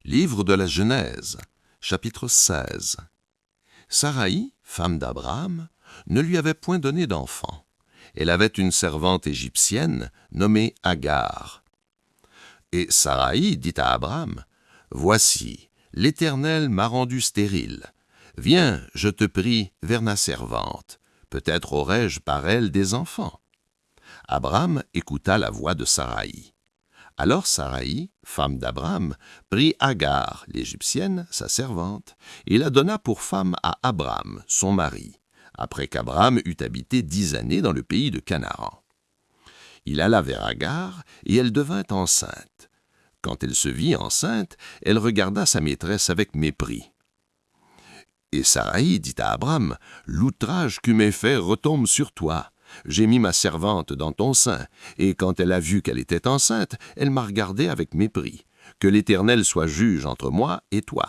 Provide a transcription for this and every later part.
Livre de la Genèse, chapitre 16. Saraï, femme d'Abraham, ne lui avait point donné d'enfant. Elle avait une servante égyptienne nommée Agar. Et Saraï dit à Abraham, « Voici, l'Éternel m'a rendu stérile. Viens, je te prie, vers ma servante. Peut-être aurai-je par elle des enfants. » Abraham écouta la voix de Saraï. Alors Saraï, femme d'Abraham, prit Agar, l'Égyptienne, sa servante, et la donna pour femme à Abraham, son mari, après qu'Abraham eut habité 10 années dans le pays de Canaan. Il alla vers Agar, et elle devint enceinte. Quand elle se vit enceinte, elle regarda sa maîtresse avec mépris. Et Saraï dit à Abraham, « L'outrage que m'est fait retombe sur toi. J'ai mis ma servante dans ton sein, et quand elle a vu qu'elle était enceinte, elle m'a regardé avec mépris. Que l'Éternel soit juge entre moi et toi. »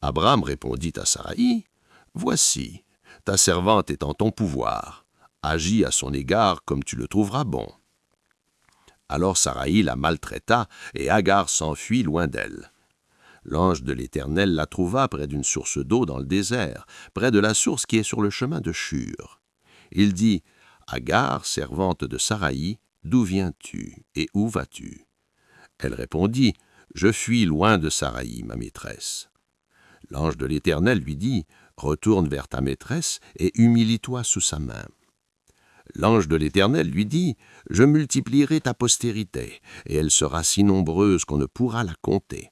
Abraham répondit à Saraï, « Voici, ta servante est en ton pouvoir. Agis à son égard comme tu le trouveras bon. » Alors Saraï la maltraita, et Agar s'enfuit loin d'elle. L'ange de l'Éternel la trouva près d'une source d'eau dans le désert, près de la source qui est sur le chemin de Shur. Il dit, « Agar, servante de Saraï, d'où viens-tu et où vas-tu » Elle répondit, « Je fuis loin de Saraï, ma maîtresse. » L'ange de l'Éternel lui dit, « Retourne vers ta maîtresse et humilie-toi sous sa main. » L'ange de l'Éternel lui dit, « Je multiplierai ta postérité, et elle sera si nombreuse qu'on ne pourra la compter. »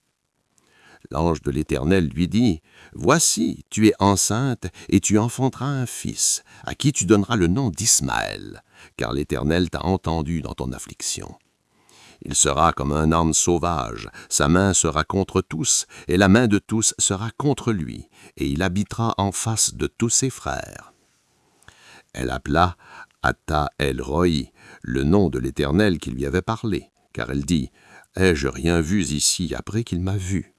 L'ange de l'Éternel lui dit, « Voici, tu es enceinte et tu enfanteras un fils, à qui tu donneras le nom d'Ismaël, car l'Éternel t'a entendu dans ton affliction. Il sera comme un âne sauvage, sa main sera contre tous, et la main de tous sera contre lui, et il habitera en face de tous ses frères. » Elle appela Atta El-Roi, le nom de l'Éternel qui lui avait parlé, car elle dit, « Ai-je rien vu ici après qu'il m'a vu ?»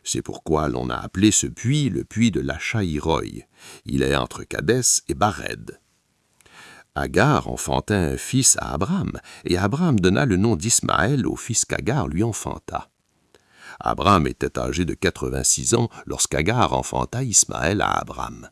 C'est pourquoi l'on a appelé ce puits le puits de Lachaï-Roi. Il est entre Kadès et Bared. Agar enfanta un fils à Abraham, et Abraham donna le nom d'Ismaël au fils qu'Agar lui enfanta. Abraham était âgé de 86 ans lorsqu'Agar enfanta Ismaël à Abraham.